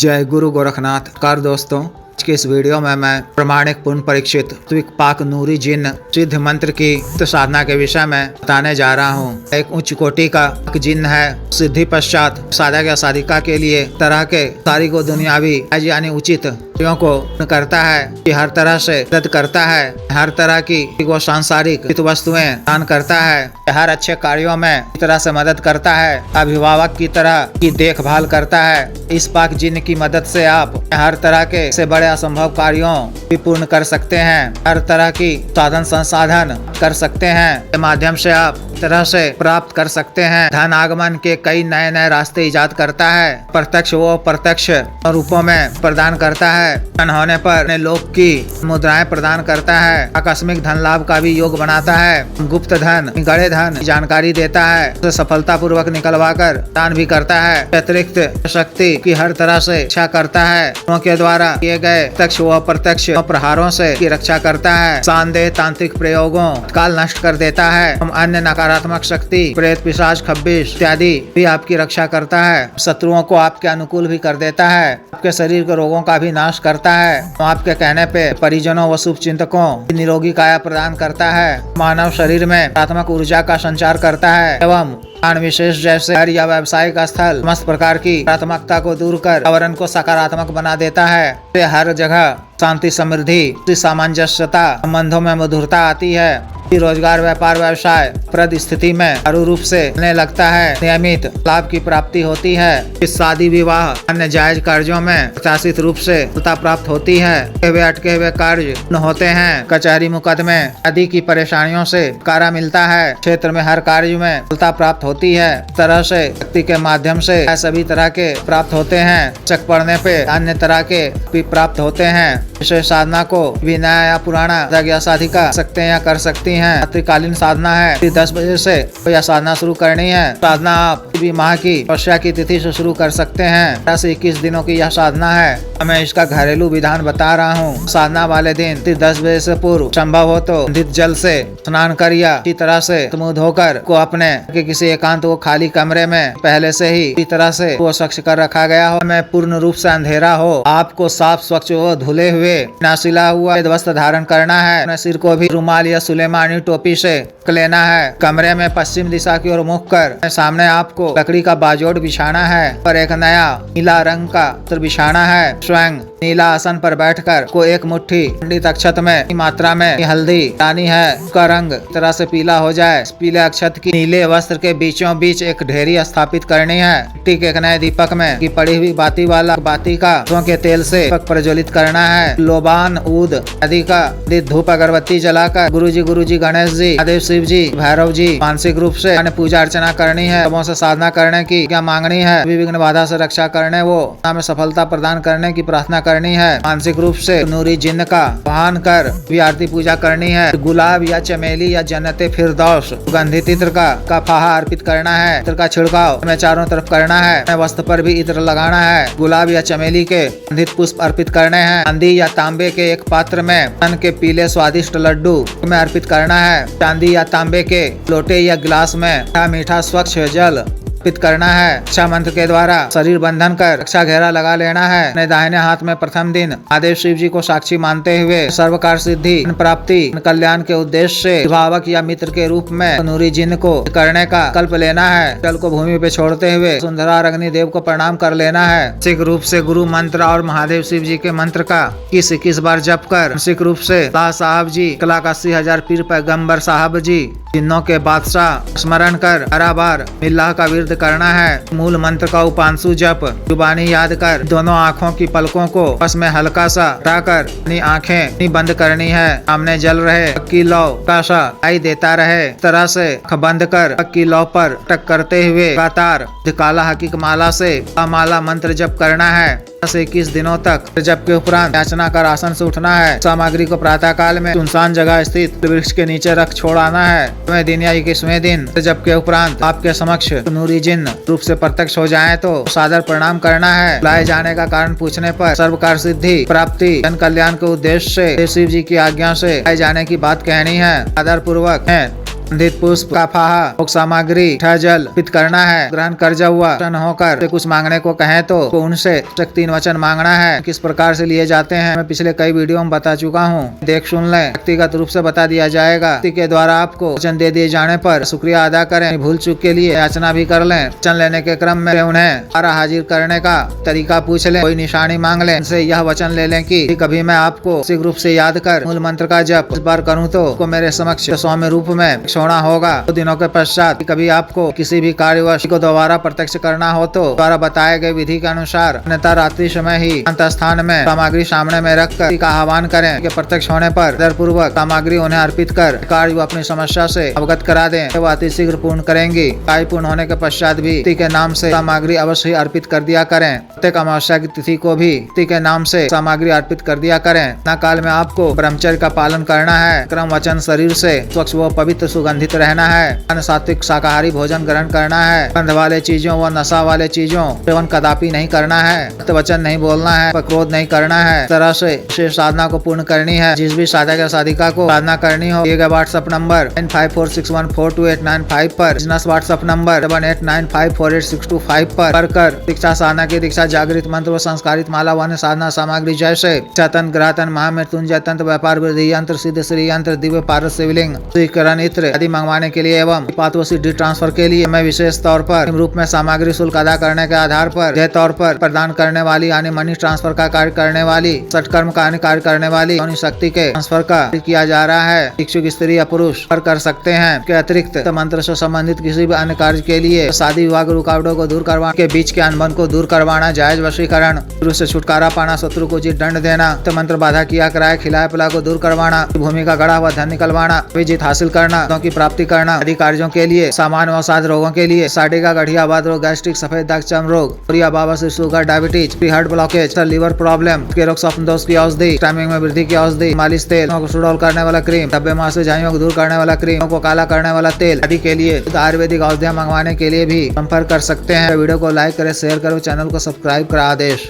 जय गुरु गोरखनाथ। कार दोस्तों, आज के इस वीडियो में मैं प्रमाणिक पूर्ण परीक्षित पाक नूरी जिन सिद्ध मंत्र की साधना के विषय में बताने जा रहा हूँ। एक उच्च कोटि का जिन है। सिद्धि पश्चात साधक या साधिका के लिए तरह के सारी को दुनियावी यानी उचित कार्यों को करता है कि हर तरह से मदद करता है, हर तरह की वो सांसारिक वस्तुएं दान करता है, हर अच्छे कार्यों में इस तरह से मदद करता है, अभिभावक की तरह की देखभाल करता है। इस पाक जिन की मदद से आप हर तरह के से बड़े असंभव कार्यों भी पूर्ण कर सकते हैं, हर तरह की साधन संसाधन कर सकते हैं। के माध्यम से आप तरह से प्राप्त कर सकते हैं। धन आगमन के कई नए नए रास्ते इजाद करता है। प्रत्यक्ष वो प्रत्यक्ष रूपों में प्रदान करता है। धन होने पर अपने लोक की मुद्राएं प्रदान करता है। आकस्मिक धन लाभ का भी योग बनाता है। गुप्त धन, गड़े धन जानकारी देता है, उसे सफलता पूर्वक निकलवा कर दान भी करता है। अतिरिक्त शक्ति की हर तरह से इच्छा करता है। के द्वारा किए गए प्रत्यक्ष व अप्रत्यक्ष प्रहारों से की रक्षा करता है। शानदेह तांत्रिक प्रयोगों काल नष्ट कर देता है। अन्य नकारात्मक शक्ति, प्रेत, पिशाच, खब्बिश इत्यादि भी आपकी रक्षा करता है। शत्रुओं को आपके अनुकूल भी कर देता है। आपके शरीर के रोगों का भी नाश करता है। आपके कहने पे परिजनों व शुभ चिंतकों निरोगी काया प्रदान करता है। मानव शरीर में आत्मक ऊर्जा का संचार करता है एवं स्थान विशेष जैसे घर या व्यावसायिक स्थल समस्त प्रकार की नकारात्मकता को दूर कर आवरण को सकारात्मक बना देता है। हर जगह शांति, समृद्धि, सामंजस्यता, संबंधों में मधुरता आती है। रोजगार, व्यापार, व्यवसाय प्रद स्थिति में चारू रूप से चलने लगता है। नियमित लाभ की प्राप्ति होती है। इस शादी, विवाह, अन्य जायज कार्यों में प्रत्याशित रूप से सफलता प्राप्त होती है। अटके हुए कार्य न होते हैं। कचहरी, मुकदमे आदि की परेशानियों से छुटकारा मिलता है। क्षेत्र में हर कार्य में सफलता प्राप्त होती है। इस तरह से शक्ति के माध्यम से सभी तरह के प्राप्त होते हैं। चक पड़ने पे अन्य तरह के भी प्राप्त होते हैं। विशेष साधना को बिना या पुराना या साधिका सकते हैं या कर सकती हैं। रात्रिकालीन साधना है। 10 बजे से यह साधना शुरू करनी है। साधना आप भी माह की वर्षा की तिथि से शुरू कर सकते हैं। 18 से 21 दिनों की यह साधना है। मैं इसका घरेलू विधान बता रहा हूँ। साधना वाले दिन 10 बजे से पूर्व संभव हो तो नित जल से स्नान कर या इसी तरह से मुंह धोकर को अपने किसी एकांत वो खाली कमरे में पहले से ही इसी तरह से वो स्वच्छ कर रखा गया हो, में पूर्ण रूप से अंधेरा हो। आपको साफ, स्वच्छ व धुले हुए नासिला हुआ वस्त्र धारण करना है। अपने सिर को भी रुमाल या सुलेमानी टोपी से लेना है। कमरे में पश्चिम दिशा की ओर मुख कर सामने आपको लकड़ी का बाजोड़ बिछाना है और एक नया नीला रंग का बिछाना है। स्वयं नीला आसन पर बैठकर को एक मुट्ठी पंडित अक्षत में मात्रा में हल्दी डानी है। उसका रंग तरह से पीला हो जाए। पीले अक्षत की नीले वस्त्र के बीचों बीच एक ढेरी स्थापित करनी है। मिट्टी के एक नए दीपक में की पड़ी हुई बाती वाला बाती का के तेल से दीपक प्रज्वलित करना है। लोबान, ऊद आदि का धूप अगरबत्ती जलाकर गुरु जी, गणेश जी, महादेव, शिव जी, भैरव जी मानसिक रूप से पूजा अर्चना करनी है। सबों से साधना करने की क्या मांगनी है। विघ्न बाधा से रक्षा करने वो में सफलता प्रदान करने की प्रार्थना करनी है। मानसिक रूप से नूरी जिन्न का आह्वान कर भी आरती पूजा करनी है। गुलाब या चमेली या जन्नते फिरदौस सुगंधित इत्र का फाहा अर्पित करना है। इत्र का छिड़काव में चारों तरफ करना है। वस्त्र पर भी इत्र लगाना है। गुलाब या चमेली के सुगंधित पुष्प अर्पित करने हैं। चांदी या तांबे के एक पात्र में तन के पीले स्वादिष्ट लड्डू में अर्पित करना है। चांदी या तांबे के लोटे या गिलास में मीठा स्वच्छ जल अर्पित करना है। रक्षा मंत्र के द्वारा शरीर बंधन कर रक्षा घेरा लगा लेना है। अपने दाहिने हाथ में प्रथम दिन महादेव, शिव जी को साक्षी मानते हुए सर्वकार सिद्धि, प्राप्ति, कल्याण के उद्देश्य से अभिभावक या मित्र के रूप में नूरी जिन्न को करने का कल्प लेना है। जल को भूमि पे छोड़ते हुए सुंदरा अग्नि देव को प्रणाम कर लेना है। सिख रूप से गुरु मंत्र और महादेव, शिव जी के मंत्र का 21 बार जप कर सिख रूप से साहब जी, 1,80,000 पीर पैगम्बर साहब जी, जिन्नों के बादशाह स्मरण कर 12 बार मिल्लाह का विरद करना है। मूल मंत्र का उपांशु जप जुबानी याद कर दोनों आँखों की पलकों को बस में हल्का सा हटाकर अपनी आँखें बंद करनी है। सामने जल रहे पक्की लौ का सा आई देता रहे। इस तरह से बंद कर पक्की लौ पर टक करते हुए लगातार काला हकीक माला से माला मंत्र जप करना है। 21 दिनों तक जप के उपरांत याचना कर आसन से उठना है। सामग्री को प्रातः काल में सुनसान जगह स्थित वृक्ष के नीचे रख छोड़ाना है। दिन या 21वें दिन जप के उपरांत आपके समक्ष नूरी जिन्न रूप से प्रत्यक्ष हो जाए तो सादर प्रणाम करना है। लाए जाने का कारण पूछने पर सर्वकार सिद्धि, प्राप्ति, जन कल्याण के उद्देश्य से शिव जी की आज्ञा से लाए जाने की बात कहनी है। आदर पूर्वक है सुगंधित पुष्प का फाहा, भोग सामग्री, जल अर्पित करना है। ग्रहण कर हुआ होकर कुछ मांगने को कहें तो उनसे 3 वचन मांगना है। किस प्रकार से लिए जाते हैं मैं पिछले कई वीडियो में बता चुका हूँ, देख सुन लें। व्यक्तिगत रूप से बता दिया जाएगा। व्यक्ति के द्वारा आपको वचन दे दिए जाने पर शुक्रिया अदा करें। भूल चूक के लिए याचना भी कर लें। वचन लेने के क्रम में उन्हें दोबारा हाजिर करने का तरीका पूछ लें। कोई निशानी मांग लें। उनसे यह वचन ले लें कि कभी मैं आपको शीघ्र रूप से याद कर मूल मंत्र का जप इस बार करूँ तो मेरे समक्ष सौम्य रूप में छोड़ा होगा। 2 दिनों के पश्चात कभी आपको किसी भी कार्यवश को दोबारा प्रत्यक्ष करना हो तो द्वारा बताए गए विधि के अनुसार अन्यथा रात्रि समय ही अंत स्थान में सामग्री सामने में रखकर का आह्वान करें कि प्रत्यक्ष होने पर पूर्वक सामग्री उन्हें अर्पित कर कार्य अपनी समस्या से अवगत करा दें। वह अति शीघ्र पूर्ण करेंगी। कार्य पूर्ण होने के पश्चात भी व्यक्ति के नाम से सामग्री अवश्य अर्पित कर दिया करें। प्रत्येक अमावस्या की तिथि को भी व्यक्ति के नाम से सामग्री अर्पित कर दिया करें। न काल में आपको ब्रह्मचर्य का पालन करना है। क्रम वचन शरीर से स्वच्छ व पवित्र सुगंधित रहना है। अन्न सात्विक शाकाहारी भोजन ग्रहण करना है। गंध वाले चीजों व नशा वाले चीजों सेवन कदापि नहीं करना है। वचन नहीं बोलना है। क्रोध नहीं करना है। इस तरह से शेष साधना को पूर्ण करनी है। जिस भी साधक या साधिका को साधना करनी हो, दिए गए व्हाट्सएप नंबर 9546142895 पर, बिजनेस व्हाट्सएप नंबर 78954862 पर कर दीक्षा साधना की दीक्षा जागृत मंत्र व संस्कारित माला व साधना सामग्री जैसे चतन ग्रहतन महामृत्युंजय तंत्र व्यापार वृद्धि यंत्र सिद्ध श्री यंत्र दिव्य पारस शिवलिंग श्रीकरण इत्र आदि मंगवाने के लिए एवं पात्व सिद्धि ट्रांसफर के लिए मैं विशेष तौर पर रूप में सामग्री शुल्क अदा करने के आधार पर तौर पर प्रदान करने वाली यानी मनी ट्रांसफर का कार्य करने वाली सटकर्म का कार्य करने वाली शक्ति के ट्रांसफर का किया जा रहा है। इच्छुक स्त्री या पुरुष कर सकते हैं। के अतिरिक्त मंत्र से संबंधित किसी भी अन्य कार्य के लिए शादी विवाह रुकावटों को दूर करवाना, के बीच के अनबन को दूर करवाना, जायज वशीकरण, शत्रु से छुटकारा पाना, शत्रु को उचित दंड देना, मंत्र बाधा किया कराए खिलाए पिला को दूर करवाना, भूमि का गढ़ा हुआ धन निकलवाना, विजित हासिल करना, की प्राप्ति करना आदि कार्यों के लिए, सामान्य व साध रोगों के लिए, साडिका गठिया आबाद रोग, गैस्ट्रिक, सफेद दाग, चर्म रोग, बाबा sugar, diabetes, heart blockage, liver problem के रोग, स्वप्न दोष की औषधि, टाइमिंग में वृद्धि की औषधि, मालिश तेल को सुडौल करने वाला क्रीम, धब्बे मांस से झाइयों को दूर करने वाला क्रीम, को काला करने वाला तेल आदि के लिए आयुर्वेदिक औषधियां मंगवाने के लिए भी संपर्क कर सकते हैं। वीडियो को लाइक करें, शेयर करो, चैनल को सब्सक्राइब करा आदेश।